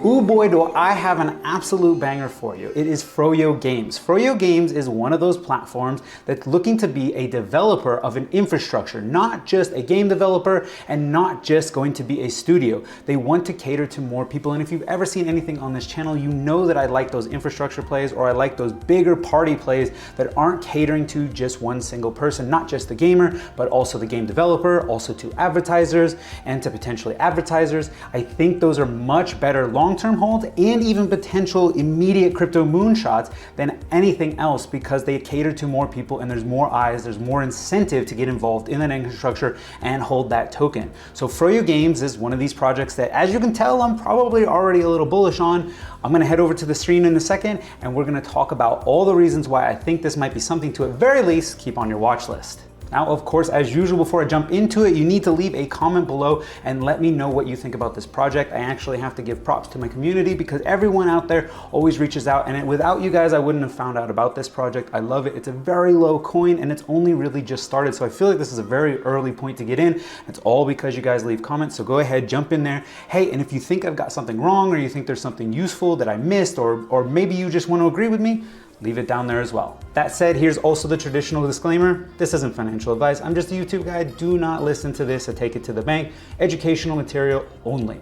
Ooh boy, do I have an absolute banger for you. It is FROYO Games. FROYO Games is one of those platforms that's looking to be a developer of an infrastructure, not just a game developer and not just going to be a studio. They want to cater to more people, and if you've ever seen anything on this channel, you know that I like those infrastructure plays, or I like those bigger party plays that aren't catering to just one single person, not just the gamer, but also the game developer, also to advertisers and to potentially advertisers. I think those are much better long-term holds and even potential immediate crypto moonshots than anything else, because they cater to more people and there's more eyes, there's more incentive to get involved in that infrastructure and hold that token. So FROYO Games is one of these projects that, as you can tell, I'm probably already a little bullish on. I'm gonna head over to the screen in a second and we're gonna talk about all the reasons why I think this might be something to at very least keep on your watch list. Now, of course, as usual, before I jump into it, you need to leave a comment below and let me know what you think about this project. I actually have to give props to my community because everyone out there always reaches out, and without you guys, I wouldn't have found out about this project. I love it. It's a very low coin and it's only really just started. So I feel like this is a very early point to get in. It's all because you guys leave comments. So go ahead, jump in there. Hey, and if you think I've got something wrong or you think there's something useful that I missed, or maybe you just want to agree with me, leave it down there as well. That said, here's also the traditional disclaimer. This isn't financial advice. I'm just a YouTube guy. Do not listen to this or take it to the bank. Educational material only.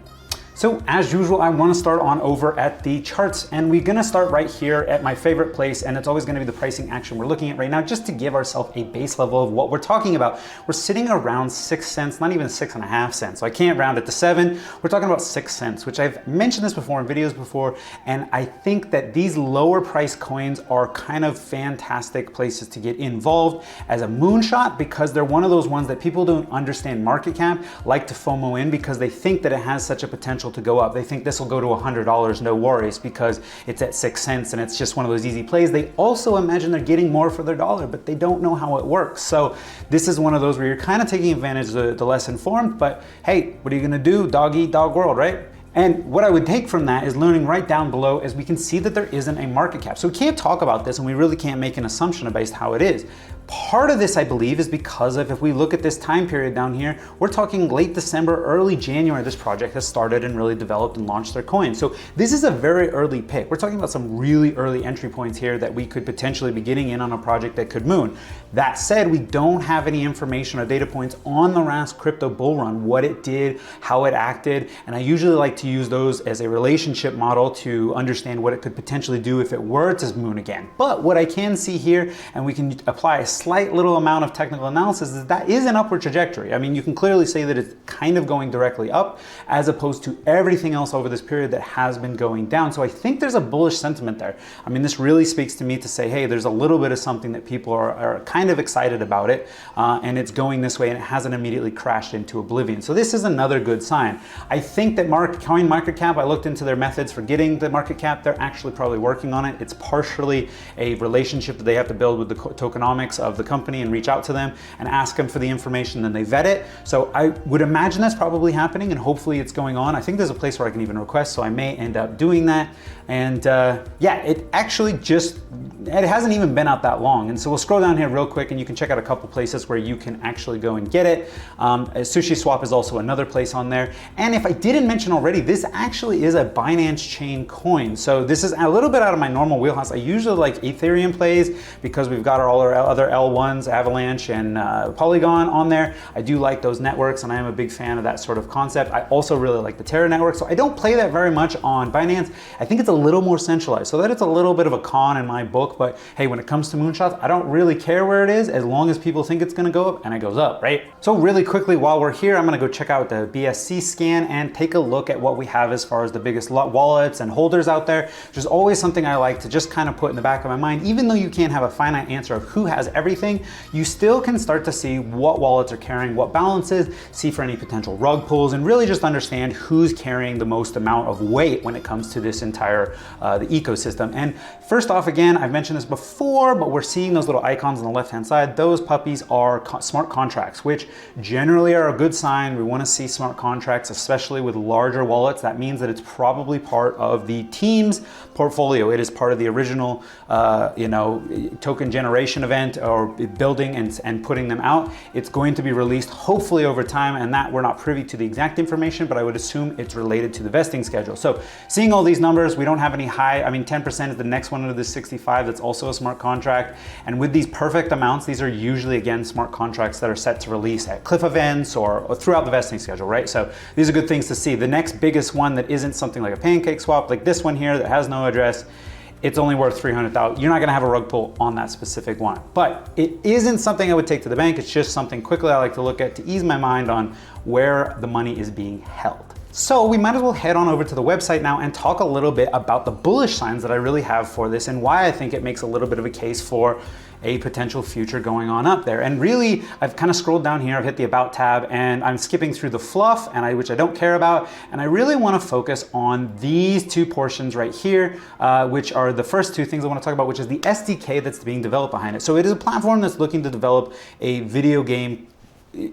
So as usual, I want to start on over at the charts, and we're going to start right here at my favorite place, and it's always going to be the pricing action we're looking at right now, just to give ourselves a base level of what we're talking about. We're sitting around 6 cents, not even 6.5 cents. So I can't round it to 7. We're talking about 6 cents, which I've mentioned this before in videos before, and I think that these lower price coins are kind of fantastic places to get involved as a moonshot, because they're one of those ones that people don't understand market cap like to FOMO in, because they think that it has such a potential to go up. They think this will go to $100, no worries, because it's at 6 cents and it's just one of those easy plays. They also imagine they're getting more for their dollar, but they don't know how it works. So this is one of those where you're kind of taking advantage of the less informed, but hey, what are you gonna do? Dog eat dog world, right? And what I would take from that is learning right down below, as we can see that there isn't a market cap. So we can't talk about this and we really can't make an assumption based how it is. Part of this, I believe, is because of, if we look at this time period down here, we're talking late December, early January, this project has started and really developed and launched their coin. So this is a very early pick. We're talking about some really early entry points here that we could potentially be getting in on a project that could moon. That said, we don't have any information or data points on the last crypto bull run, what it did, how it acted, and I usually like to use those as a relationship model to understand what it could potentially do if it were to moon again. But what I can see here, and we can apply a slight little amount of technical analysis, is that is an upward trajectory. I mean, you can clearly say that it's kind of going directly up as opposed to everything else over this period that has been going down. So I think there's a bullish sentiment there. I mean, this really speaks to me to say, hey, there's a little bit of something that people are kind of excited about it, and it's going this way and it hasn't immediately crashed into oblivion. So this is another good sign. I think that CoinMarketCap, I looked into their methods for getting the market cap. They're actually probably working on it. It's partially a relationship that they have to build with the tokenomics of the company and reach out to them and ask them for the information, then they vet it. So I would imagine that's probably happening and hopefully it's going on. I think there's a place where I can even request, so I may end up doing that. And yeah, it actually it hasn't even been out that long. And so we'll scroll down here real quick and you can check out a couple places where you can actually go and get it. SushiSwap is also another place on there. And if I didn't mention already, this actually is a Binance chain coin. So this is a little bit out of my normal wheelhouse. I usually like Ethereum plays because we've got all our other L1s, Avalanche and Polygon on there. I do like those networks and I am a big fan of that sort of concept. I also really like the Terra network. So I don't play that very much on Binance. I think it's a little more centralized, so that it's a little bit of a con in my book, but hey, when it comes to moonshots, I don't really care where it is as long as people think it's gonna go up, and it goes up, right? So really quickly, while we're here, I'm gonna go check out the BSC scan and take a look at what we have as far as the biggest wallets and holders out there, which is always something I like to just kind of put in the back of my mind. Even though you can't have a finite answer of who has everything, you still can start to see what wallets are carrying what balances, see for any potential rug pulls, and really just understand who's carrying the most amount of weight when it comes to this entire the ecosystem. And first off, again, I've mentioned this before, but we're seeing those little icons on the left-hand side. Those puppies are smart contracts, which generally are a good sign. We want to see smart contracts, especially with larger wallets. That means that it's probably part of the team's portfolio. It is part of the original, token generation event, or are building and putting them out. It's going to be released hopefully over time, and that we're not privy to the exact information, but I would assume it's related to the vesting schedule. So seeing all these numbers, we don't have any high, I mean 10% is the next one under the 65, that's also a smart contract. And with these perfect amounts, these are usually, again, smart contracts that are set to release at cliff events or throughout the vesting schedule, right? So these are good things to see. The next biggest one that isn't something like a pancake swap, like this one here that has no address, it's only worth 300,000. You're not gonna have a rug pull on that specific one. But it isn't something I would take to the bank. It's just something quickly I like to look at to ease my mind on where the money is being held. So we might as well head on over to the website now and talk a little bit about the bullish signs that I really have for this and why I think it makes a little bit of a case for a potential future going on up there. And really, I've kind of scrolled down here, I've hit the About tab, and I'm skipping through the fluff, which I don't care about, and I really want to focus on these two portions right here, which are the first two things I want to talk about, which is the SDK that's being developed behind it. So it is a platform that's looking to develop a video game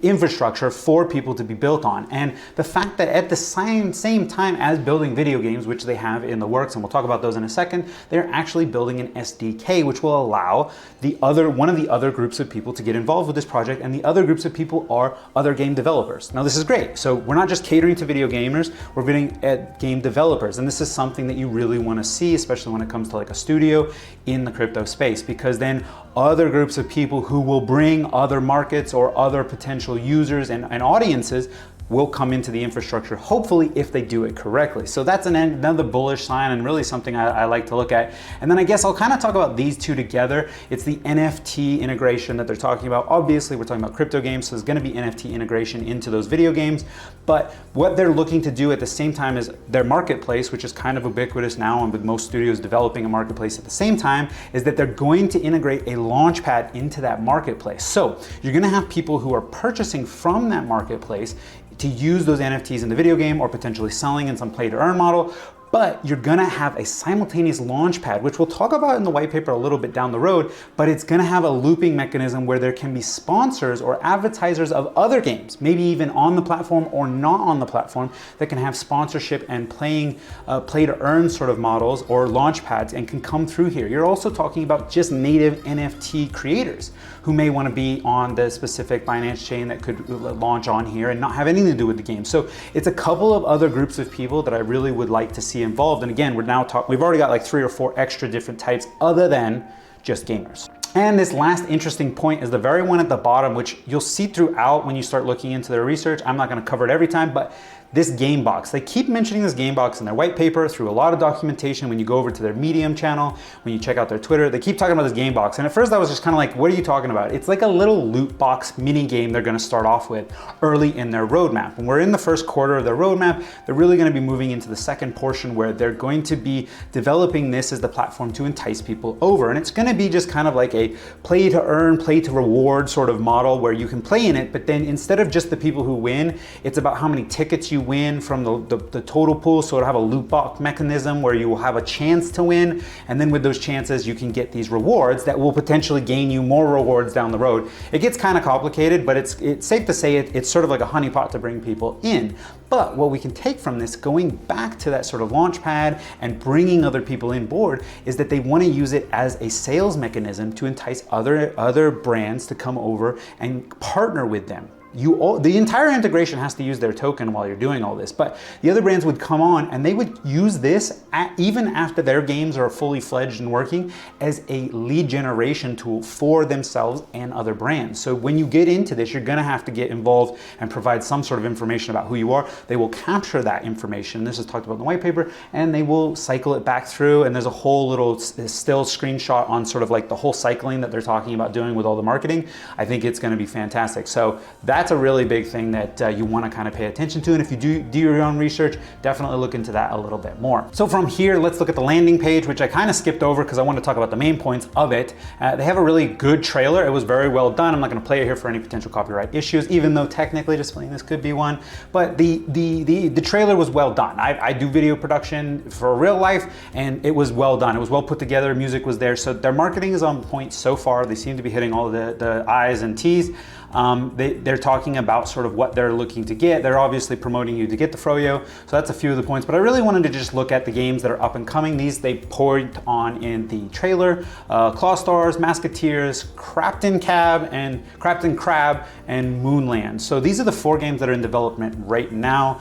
infrastructure for people to be built on. And the fact that at the same time as building video games, which they have in the works, and we'll talk about those in a second, they're actually building an SDK, which will allow one of the other groups of people to get involved with this project, and the other groups of people are other game developers. Now this is great. So we're not just catering to video gamers, we're getting at game developers. And this is something that you really want to see, especially when it comes to like a studio in the crypto space, because then other groups of people who will bring other markets or other potential users and audiences will come into the infrastructure, hopefully, if they do it correctly. So that's another bullish sign and really something I like to look at. And then I guess I'll kind of talk about these two together. It's the NFT integration that they're talking about. Obviously, we're talking about crypto games, so there's gonna be NFT integration into those video games. But what they're looking to do at the same time is their marketplace, which is kind of ubiquitous now, and with most studios developing a marketplace at the same time, is that they're going to integrate a launchpad into that marketplace. So you're gonna have people who are purchasing from that marketplace to use those NFTs in the video game or potentially selling in some play to earn model. But you're gonna have a simultaneous launch pad, which we'll talk about in the white paper a little bit down the road, but it's gonna have a looping mechanism where there can be sponsors or advertisers of other games, maybe even on the platform or not on the platform, that can have sponsorship and play to earn sort of models or launch pads and can come through here. You're also talking about just native NFT creators who may wanna be on the specific Binance chain that could launch on here and not have anything to do with the game. So it's a couple of other groups of people that I really would like to see involved. And again, we've already got like 3 or 4 extra different types other than just gamers. And this last interesting point is the very one at the bottom, which you'll see throughout when you start looking into their research. I'm not gonna cover it every time, but this game box. They keep mentioning this game box in their white paper through a lot of documentation. When you go over to their Medium channel, when you check out their Twitter, they keep talking about this game box. And at first I was just kind of like, what are you talking about? It's like a little loot box mini game they're gonna start off with early in their roadmap. When we're in the first quarter of their roadmap, they're really gonna be moving into the second portion where they're going to be developing this as the platform to entice people over. And it's gonna be just kind of like a play to earn, play to reward sort of model where you can play in it, but then instead of just the people who win, it's about how many tickets you win from the total pool. So it'll have a loot box mechanism where you will have a chance to win, and then with those chances you can get these rewards that will potentially gain you more rewards down the road. It gets kind of complicated, but it's safe to say it's sort of like a honeypot to bring people in. But what we can take from this, going back to that sort of launch pad and bringing other people in board, is that they want to use it as a sales mechanism to entice other brands to come over and partner with them. The entire integration has to use their token while you're doing all this, but the other brands would come on and they would use this even after their games are fully fledged and working as a lead generation tool for themselves and other brands. So when you get into this, you're gonna have to get involved and provide some sort of information about who you are. They will capture that information. This is talked about in the white paper, and they will cycle it back through. And there's a whole little still screenshot on sort of like the whole cycling that they're talking about doing with all the marketing. I think it's gonna be fantastic. So that's a really big thing that you want to kind of pay attention to. And if you do your own research, definitely look into that a little bit more. So from here, let's look at the landing page, which I kind of skipped over because I want to talk about the main points of it. They have a really good trailer. It was very well done. I'm not going to play it here for any potential copyright issues, even though technically displaying this could be one. But the trailer was well done. I do video production for real life, and it was well done. It was well put together. Music was there. So their marketing is on point so far. They seem to be hitting all of the I's and T's. They're talking about sort of what they're looking to get. They're obviously promoting you to get the Froyo, so that's a few of the points. But I really wanted to just look at the games that are up and coming. These they poured on in the trailer: Claw Stars, Masketeers, CryptantCrab, and Moonland. So these are the 4 games that are in development right now.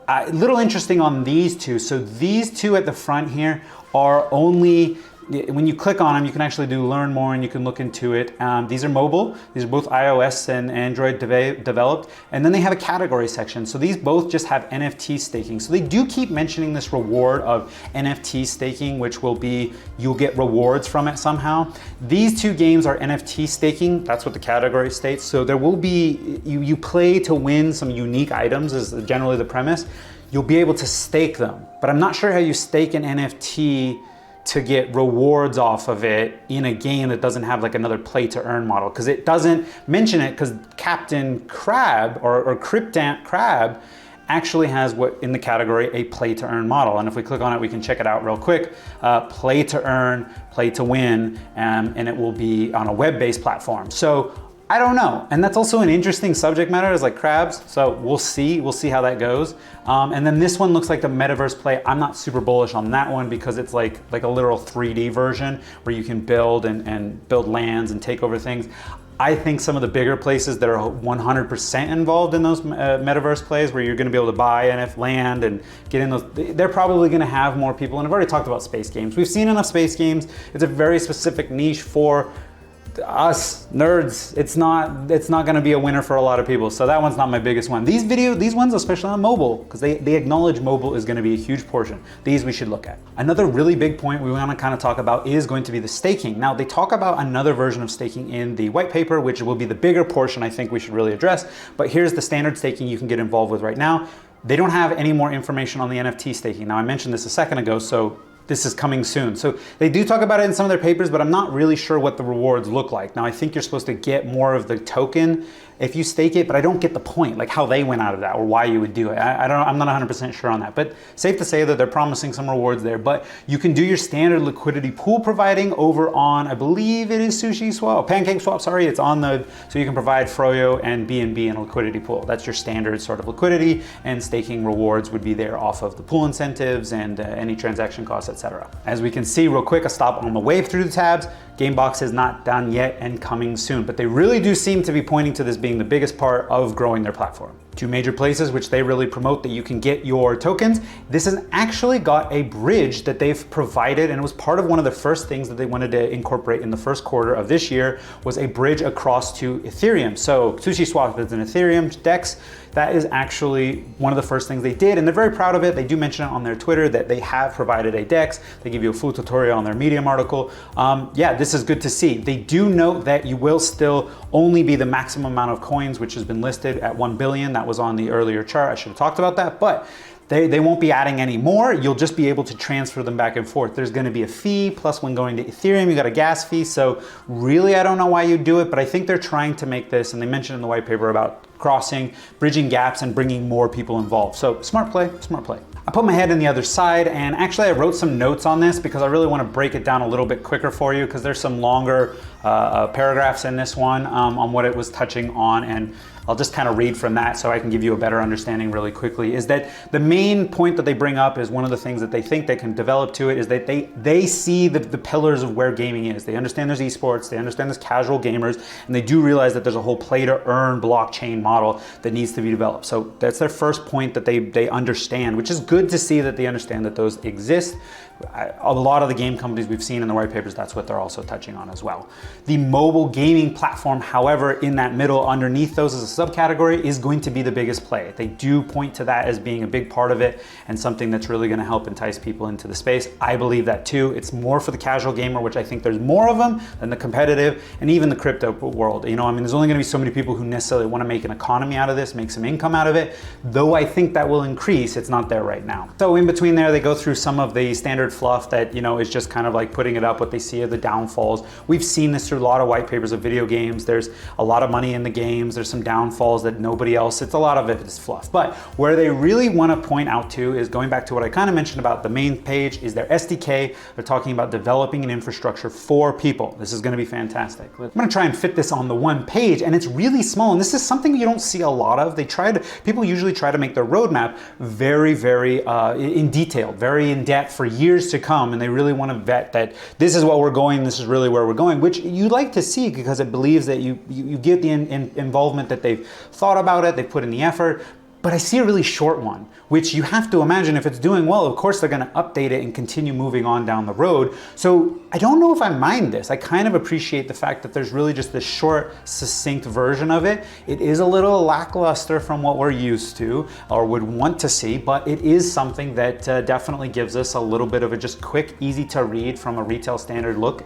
A little interesting on these 2. So these 2 at the front here are only, when you click on them, you can actually do learn more and you can look into it. These are mobile. These are both iOS and Android developed. And then they have a category section. So these both just have NFT staking. So they do keep mentioning this reward of NFT staking, which will be, you'll get rewards from it somehow. These 2 games are NFT staking. That's what the category states. So there will be, you play to win some unique items is generally the premise. You'll be able to stake them. But I'm not sure how you stake an NFT to get rewards off of it in a game that doesn't have like another play to earn model, because it doesn't mention it, because CryptantCrab or CryptantCrab actually has what in the category a play to earn model. And if we click on it, we can check it out real quick. Play to earn, play to win, and it will be on a web-based platform. So I don't know. And that's also an interesting subject matter, is like crabs. So we'll see how that goes. And then this one looks like the metaverse play. I'm not super bullish on that one because it's like a literal 3D version where you can build and build lands and take over things. I think some of the bigger places that are 100% involved in those metaverse plays, where you're going to be able to buy NF land and get in those, they're probably going to have more people. And I've already talked about space games. We've seen enough space games. It's a very specific niche for us nerds. It's not going to be a winner for a lot of people. So that one's not my biggest one. These ones, especially on mobile, because they acknowledge mobile is going to be a huge portion. These we should look at. Another really big point we want to kind of talk about is going to be the staking. Now they talk about another version of staking in the white paper, which will be the bigger portion I think we should really address. But here's the standard staking you can get involved with right now. They don't have any more information on the NFT staking. Now I mentioned this a second ago, so this is coming soon. So they do talk about it in some of their papers, but I'm not really sure what the rewards look like. Now I think you're supposed to get more of the token if you stake it, but I don't get the point, like how they went out of that or why you would do it. I'm not 100% sure on that, but safe to say that they're promising some rewards there. But you can do your standard liquidity pool providing over on, I believe it is Pancake Swap, sorry. It's on the, so you can provide Froyo and BNB in a liquidity pool. That's your standard sort of liquidity, and staking rewards would be there off of the pool incentives and any transaction costs, etc. As we can see real quick, a stop on the wave through the tabs. Gamebox is not done yet and coming soon, but they really do seem to be pointing to this being the biggest part of growing their platform. 2 major places which they really promote that you can get your tokens. This has actually got a bridge that they've provided, and it was part of one of the first things that they wanted to incorporate in the first quarter of this year, was a bridge across to Ethereum. So SushiSwap is an Ethereum DEX. That is actually one of the first things they did, and they're very proud of it. They do mention it on their Twitter that they have provided a DEX. They give you a full tutorial on their Medium article. Yeah, this is good to see. They do note that you will still only be the maximum amount of coins, which has been listed at 1 billion. That was on the earlier chart. I should have talked about that, but they won't be adding any more. You'll just be able to transfer them back and forth. There's going to be a fee, plus when going to Ethereum, you got a gas fee. So really, I don't know why you do it, but I think they're trying to make this, and they mentioned in the white paper about crossing, bridging gaps, and bringing more people involved. So smart play, smart play. I put my head in the other side, and actually I wrote some notes on this because I really want to break it down a little bit quicker for you, because there's some longer paragraphs in this one on what it was touching on, and I'll just kind of read from that so I can give you a better understanding really quickly. Is that the main point that they bring up is one of the things that they think they can develop to it is that they see the pillars of where gaming is. They understand there's esports, they understand there's casual gamers, and they do realize that there's a whole play to earn blockchain model that needs to be developed. So that's their first point that they understand, which is good to see that they understand that those exist. A lot of the game companies we've seen in the white papers, that's what they're also touching on as well. The mobile gaming platform, however, in that middle underneath those as a subcategory, is going to be the biggest play. They do point to that as being a big part of it and something that's really going to help entice people into the space. I believe that too. It's more for the casual gamer, which I think there's more of them than the competitive and even the crypto world. You know, I mean, there's only going to be so many people who necessarily want to make an economy out of this, make some income out of it. Though I think that will increase, it's not there right now. So in between there, they go through some of the standard fluff that, you know, is just kind of like putting it up, what they see are the downfalls. We've seen this through a lot of white papers of video games. There's a lot of money in the games. There's some downfalls downfalls that nobody else, it's a lot of it is fluff. But where they really want to point out to is going back to what I kind of mentioned about the main page is their SDK. They're talking about developing an infrastructure for people. This is going to be fantastic. I'm going to try and fit this on the one page, and it's really small. And this is something you don't see a lot of. People usually try to make their roadmap very, very in detail, very in depth for years to come. And they really want to vet that this is what we're going, this is really where we're going, which you like to see because it believes that you get the involvement that they've thought about it, they put in the effort. But I see a really short one, which you have to imagine if it's doing well, of course they're gonna update it and continue moving on down the road. So I don't know if I mind this. I kind of appreciate the fact that there's really just this short, succinct version of it. It is a little lackluster from what we're used to or would want to see, but it is something that definitely gives us a little bit of a just quick, easy to read from a retail standard look.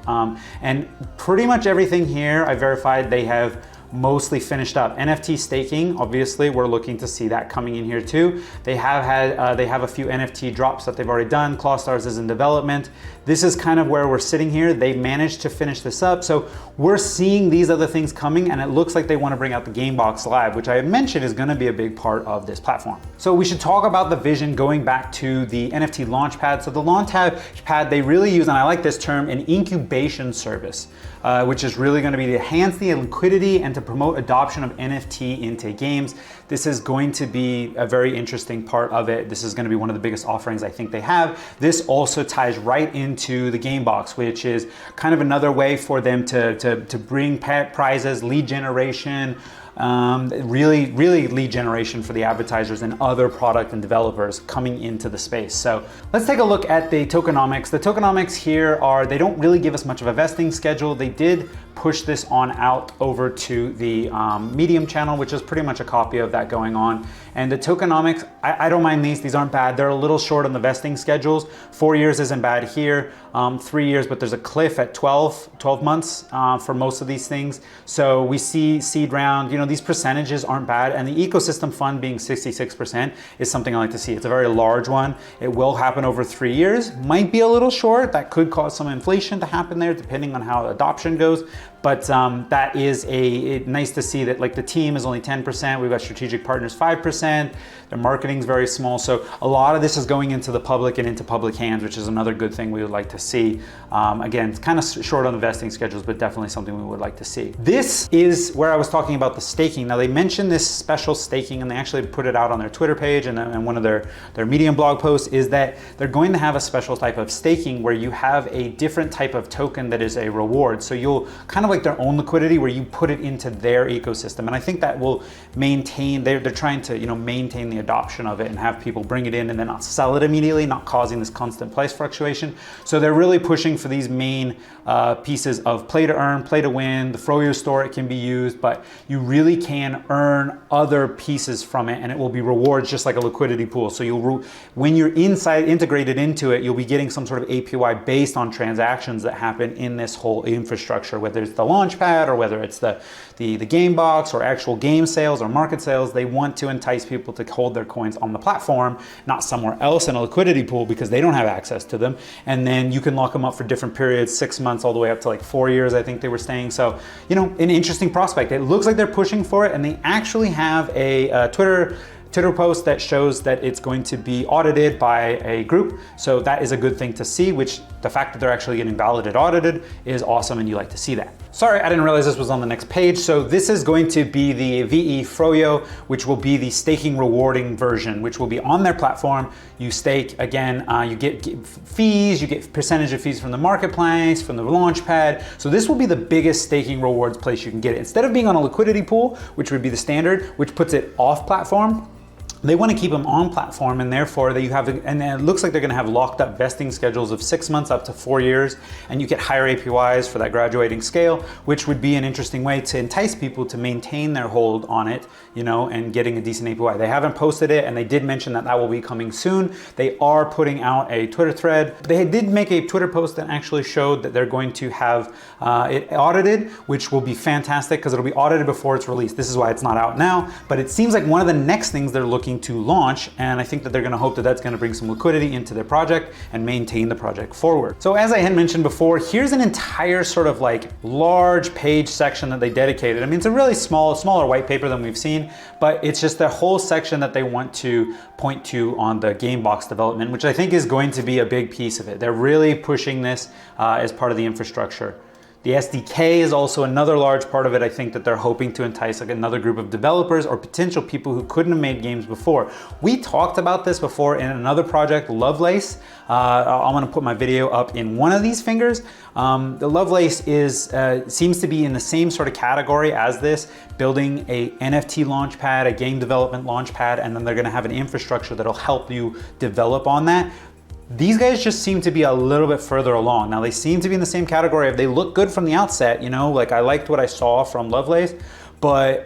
And pretty much everything here, I verified they have mostly finished up. NFT staking, obviously, we're looking to see that coming in here too. They have a few NFT drops that they've already done. Clawstars is in development. This is kind of where we're sitting here. They managed to finish this up. So we're seeing these other things coming, and it looks like they want to bring out the Gamebox Live, which I have mentioned is going to be a big part of this platform. So we should talk about the vision going back to the NFT Launchpad. So the Launchpad, they really use, and I like this term, an incubation service, which is really going to be to enhance the liquidity and to promote adoption of NFT into games. This is going to be a very interesting part of it. This is going to be one of the biggest offerings I think they have. This also ties right into the game box, which is kind of another way for them to bring prizes, lead generation, really lead generation for the advertisers and other product and developers coming into the space. So let's take a look at the tokenomics. The tokenomics here they don't really give us much of a vesting schedule. They did push this on out over to the Medium channel, which is pretty much a copy of that going on. And the tokenomics, I don't mind these aren't bad. They're a little short on the vesting schedules. 4 years isn't bad here, 3 years, but there's a cliff at 12 months for most of these things. So we see seed round, these percentages aren't bad. And the ecosystem fund being 66% is something I like to see. It's a very large one. It will happen over 3 years. Might be a little short. That could cause some inflation to happen there depending on how adoption goes. But that is nice to see that like the team is only 10%. We've got strategic partners 5%. Their marketing is very small. So a lot of this is going into the public and into public hands, which is another good thing we would like to see. Again, it's kind of short on the vesting schedules, but definitely something we would like to see. This is where I was talking about the staking. Now they mentioned this special staking and they actually put it out on their Twitter page and one of their Medium blog posts is that they're going to have a special type of staking where you have a different type of token that is a reward. So you'll kind of like their own liquidity where you put it into their ecosystem. And I think that will maintain, they're trying to maintain the adoption of it and have people bring it in and then not sell it immediately, not causing this constant price fluctuation. So they're really pushing for these main pieces of play to earn, play to win. The FROYO store, it can be used, but you really can earn other pieces from it and it will be rewards just like a liquidity pool. So when you're integrated into it, you'll be getting some sort of APY based on transactions that happen in this whole infrastructure, whether it's the Launchpad or whether it's the game box or actual game sales or market sales. They want to entice people to hold their coins on the platform, not somewhere else in a liquidity pool because they don't have access to them. And then you can lock them up for different periods, 6 months all the way up to like 4 years, I think they were saying. So, an interesting prospect. It looks like they're pushing for it and they actually have a Twitter post that shows that it's going to be audited by a group. So that is a good thing to see, which the fact that they're actually getting validated, audited is awesome and you like to see that. Sorry, I didn't realize this was on the next page. So this is going to be the VE FROYO, which will be the staking rewarding version, which will be on their platform. You stake, again, you get fees, you get percentage of fees from the marketplace, from the Launchpad. So this will be the biggest staking rewards place you can get it. Instead of being on a liquidity pool, which would be the standard, which puts it off platform, they want to keep them on platform and therefore that you have, and it looks like they're going to have locked up vesting schedules of 6 months up to 4 years and you get higher APYs for that graduating scale, which would be an interesting way to entice people to maintain their hold on it, and getting a decent APY. They haven't posted it and they did mention that will be coming soon. They are putting out a Twitter thread. They did make a Twitter post that actually showed that they're going to have it audited, which will be fantastic because it'll be audited before it's released. This is why it's not out now, but it seems like one of the next things they're looking looking to launch, and I think that they're going to hope that that's going to bring some liquidity into their project and maintain the project forward. So as I had mentioned before, here's an entire sort of like large page section that they dedicated. I mean, it's a really smaller white paper than we've seen, but it's just the whole section that they want to point to on the game box development, which I think is going to be a big piece of it. They're really pushing this as part of the infrastructure. The SDK is also another large part of it. I think that they're hoping to entice like another group of developers or potential people who couldn't have made games before. We talked about this before in another project, Lovelace. I'm gonna put my video up in one of these fingers. The Lovelace seems to be in the same sort of category as this, building a NFT launchpad, a game development launchpad, and then they're gonna have an infrastructure that'll help you develop on that. These guys just seem to be a little bit further along. Now they seem to be in the same category of they look good from the outset, you know, like I liked what I saw from Lovelace, but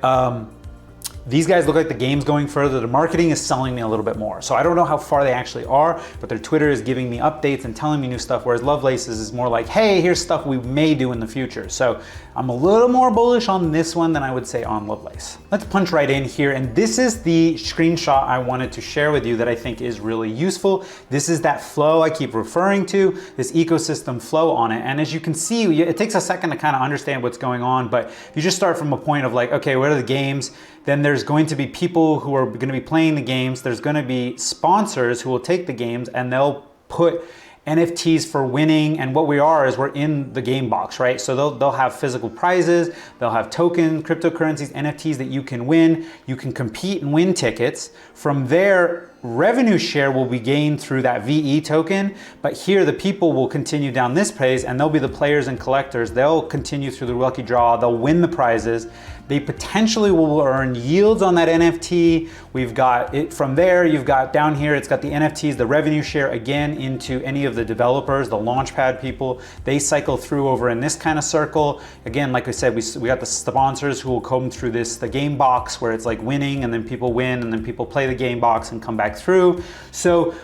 these guys look like the game's going further. The marketing is selling me a little bit more. So I don't know how far they actually are, but their Twitter is giving me updates and telling me new stuff, whereas Lovelace's is more like, hey, here's stuff we may do in the future. So I'm a little more bullish on this one than I would say on Lovelace. Let's punch right in here, and this is the screenshot I wanted to share with you that I think is really useful. This is that flow I keep referring to, this ecosystem flow on it. And as you can see, it takes a second to kind of understand what's going on, but if you just start from a point of like, okay, what are the games? Then there's going to be people who are going to be playing the games. There's going to be sponsors who will take the games and they'll put NFTs for winning, and what we are is we're in the game box, right? So they'll have physical prizes, they'll have tokens, cryptocurrencies, NFTs that you can win. You can compete and win tickets. From there, revenue share will be gained through that VE token, but here the people will continue down this phase and they'll be the players and collectors. They'll continue through the lucky draw, they'll win the prizes. They potentially will earn yields on that NFT. We've got it from there, you've got down here, it's got the NFTs, the revenue share again into any of the developers, the launchpad people. They cycle through over in this kind of circle. Again, like I said, we got the sponsors who will come through the game box where it's like winning and then people win and then people play the game box and come back through. So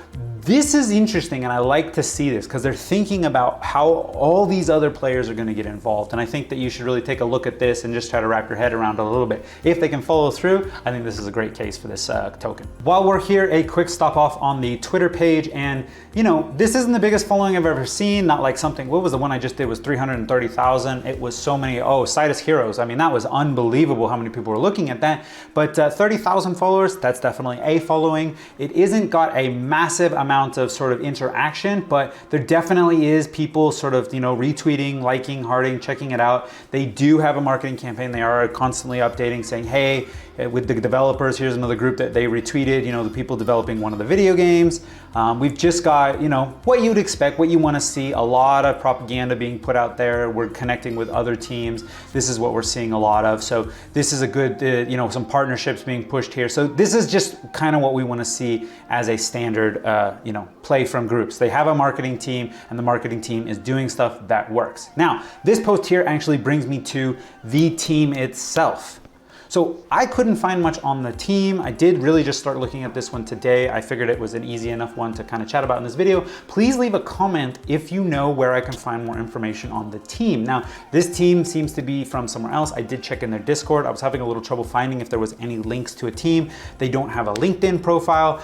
this is interesting, and I like to see this because they're thinking about how all these other players are going to get involved. And I think that you should really take a look at this and just try to wrap your head around it a little bit. If they can follow through, I think this is a great case for this token. While we're here, a quick stop off on the Twitter page. And you know, this isn't the biggest following I've ever seen. Not like something, what was the one I just did was 330,000. It was so many, Citus Heroes. I mean, that was unbelievable how many people were looking at that. But 30,000 followers, that's definitely a following. It isn't got a massive amount of sort of interaction, but there definitely is people sort of, you know, retweeting, liking, hearting, checking it out. They do have a marketing campaign. They are constantly updating, saying, hey, with the developers, here's another group that they retweeted, you know, the people developing one of the video games. We've just got, you know, what you'd expect, what you want to see, a lot of propaganda being put out there. We're connecting with other teams. This is what we're seeing a lot of. So this is a good, you know, some partnerships being pushed here. So this is just kind of what we want to see as a standard, you know, play from groups. They have a marketing team, and the marketing team is doing stuff that works. Now, this post here actually brings me to the team itself. So I couldn't find much on the team. I did really just start looking at this one today. I figured it was an easy enough one to kind of chat about in this video. Please leave a comment if you know where I can find more information on the team. Now, this team seems to be from somewhere else. I did check in their Discord. I was having a little trouble finding if there was any links to a team. They don't have a LinkedIn profile.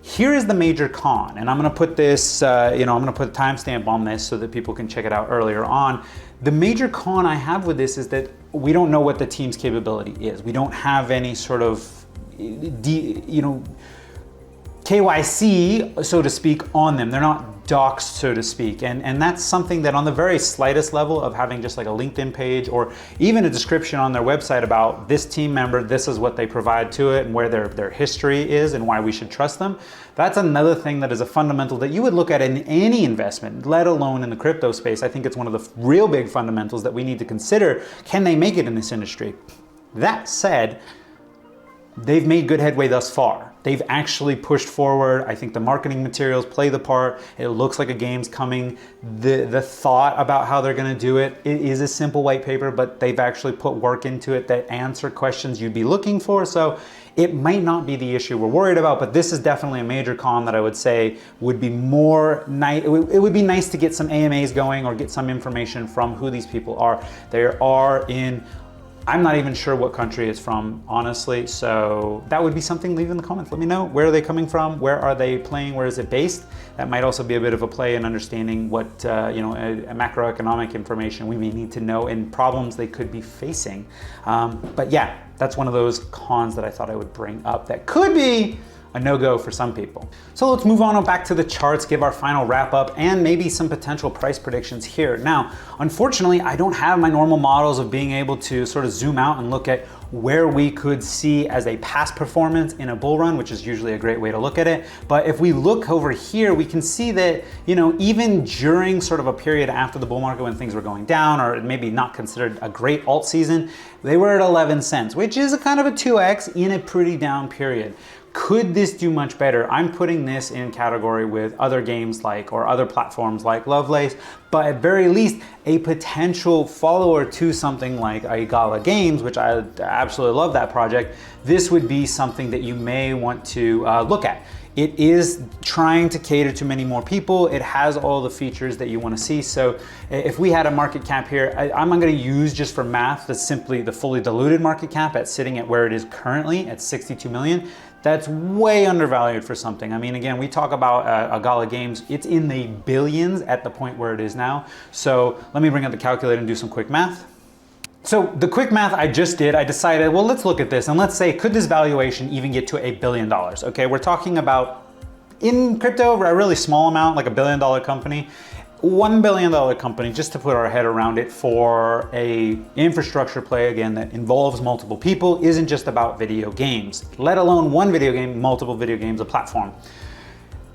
Here is the major con, and I'm gonna put this, I'm gonna put a timestamp on this so that people can check it out earlier on. The major con I have with this is that we don't know what the team's capability is. We don't have any sort of, KYC, so to speak, on them. They're not doxed, so to speak. And that's something that on the very slightest level of having just like a LinkedIn page or even a description on their website about this team member, this is what they provide to it and where their history is and why we should trust them. That's another thing that is a fundamental that you would look at in any investment, let alone in the crypto space. I think it's one of the real big fundamentals that we need to consider. Can they make it in this industry? That said, they've made good headway thus far. They've actually pushed forward. I think the marketing materials play the part. It looks like a game's coming. The thought about how they're gonna do it, it is a simple white paper, but they've actually put work into it that answer questions you'd be looking for. So it might not be the issue we're worried about, but this is definitely a major con that I would say would be more nice. It would be nice to get some AMAs going or get some information from who these people are. They are in I'm not even sure what country it's from, honestly. So that would be something, leave in the comments. Let me know, where are they coming from? Where are they playing? Where is it based? That might also be a bit of a play in understanding what, a macroeconomic information we may need to know and problems they could be facing. But yeah, that's one of those cons that I thought I would bring up that could be a no-go for some people. So let's move on back to the charts, give our final wrap up and maybe some potential price predictions here. Now, unfortunately, I don't have my normal models of being able to sort of zoom out and look at where we could see as a past performance in a bull run, which is usually a great way to look at it. But if we look over here, we can see that, even during sort of a period after the bull market when things were going down, or maybe not considered a great alt season, they were at 11 cents, which is a kind of a 2x in a pretty down period. Could this do much better? I'm putting this in category with other games or other platforms like Lovelace, but at very least a potential follower to something like FROYO Games, which I absolutely love that project. This would be something that you may want to look at. It is trying to cater to many more people. It has all the features that you want to see. So if we had a market cap here, I'm going to use just for math, that's simply the fully diluted market cap sitting at where it is currently at 62 million. That's way undervalued for something. I mean, again, we talk about FROYO Games. It's in the billions at the point where it is now. So let me bring up the calculator and do some quick math. So the quick math I just did, I decided, well, let's look at this and let's say, could this valuation even get to $1 billion? Okay, we're talking about in crypto, a really small amount, like $1 billion company. $1 billion company, just to put our head around it, for a infrastructure play, again, that involves multiple people, isn't just about video games, let alone one video game, multiple video games, a platform.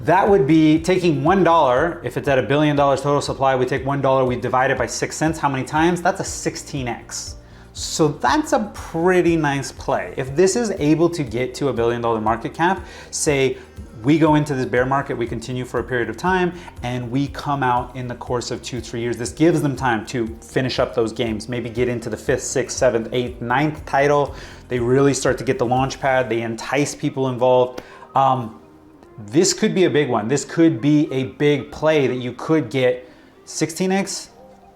That would be taking $1, if it's at $1 billion total supply, we take $1, we divide it by 6 cents, how many times? That's a 16x. So that's a pretty nice play. If this is able to get to $1 billion market cap, say we go into this bear market, we continue for a period of time, and we come out in the course of 2-3 years. This gives them time to finish up those games, maybe get into the 5th, 6th, 7th, 8th, 9th title. They really start to get the launch pad, they entice people involved. This could be a big one. This could be a big play that you could get 16x,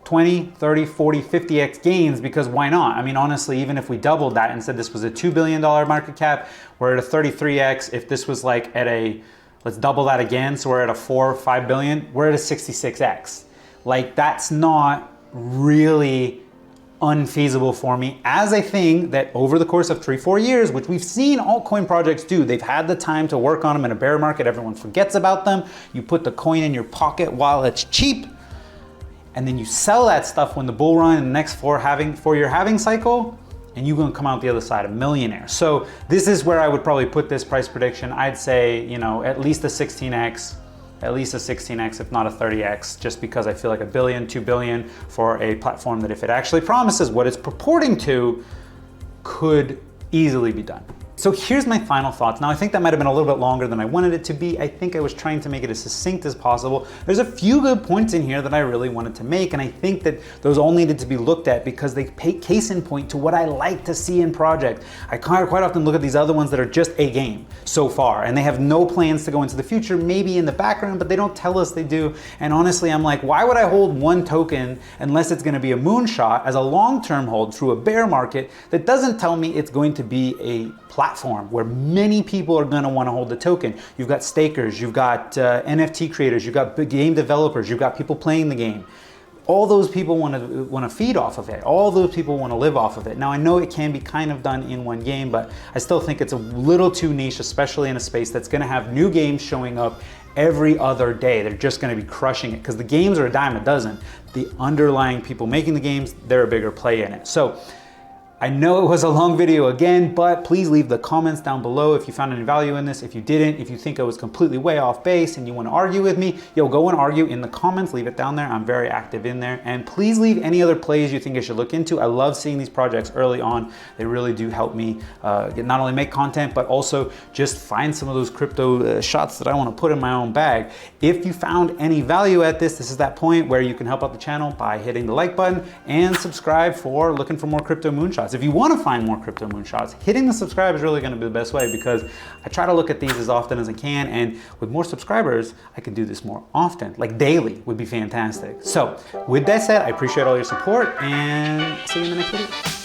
20, 30, 40, 50x gains, because why not? I mean, honestly, even if we doubled that and said this was a $2 billion market cap, we're at a 33x. If this was like at let's double that again, so we're at a 4 or 5 billion, we're at a 66x. Like, that's not really unfeasible for me as a thing that over the course of 3-4 years, which we've seen altcoin projects do, they've had the time to work on them. In a bear market, everyone forgets about them. You put the coin in your pocket while it's cheap, and then you sell that stuff when the bull run in the next four-year halving cycle, and you're gonna come out the other side a millionaire. So this is where I would probably put this price prediction. I'd say, at least a 16x, if not a 30x, just because I feel like $1 billion, $2 billion for a platform that, if it actually promises what it's purporting to, could easily be done. So here's my final thoughts. Now, I think that might have been a little bit longer than I wanted it to be. I think I was trying to make it as succinct as possible. There's a few good points in here that I really wanted to make, and I think that those all needed to be looked at because they pay case in point to what I like to see in projects. I quite often look at these other ones that are just a game so far, and they have no plans to go into the future, maybe in the background, but they don't tell us they do. And honestly, I'm like, why would I hold one token unless it's gonna be a moonshot as a long-term hold through a bear market that doesn't tell me it's going to be a platform where many people are going to want to hold the token. You've got stakers, you've got NFT creators, you've got game developers, you've got people playing the game. All those people want to feed off of it. All those people want to live off of it. Now, I know it can be kind of done in one game, but I still think it's a little too niche, especially in a space that's going to have new games showing up every other day. They're just going to be crushing it because the games are a dime a dozen. The underlying people making the games, they're a bigger play in it. So I know it was a long video again, but please leave the comments down below if you found any value in this. If you didn't, if you think I was completely way off base and you want to argue with me, go and argue in the comments, leave it down there. I'm very active in there. And please leave any other plays you think I should look into. I love seeing these projects early on. They really do help me not only make content, but also just find some of those crypto shots that I want to put in my own bag. If you found any value at this, this is that point where you can help out the channel by hitting the like button and subscribe for looking for more crypto moonshots. If you want to find more crypto moonshots, hitting the subscribe is really going to be the best way because I try to look at these as often as I can, and with more subscribers, I can do this more often, like daily would be fantastic. So with that said, I appreciate all your support and see you in the next video.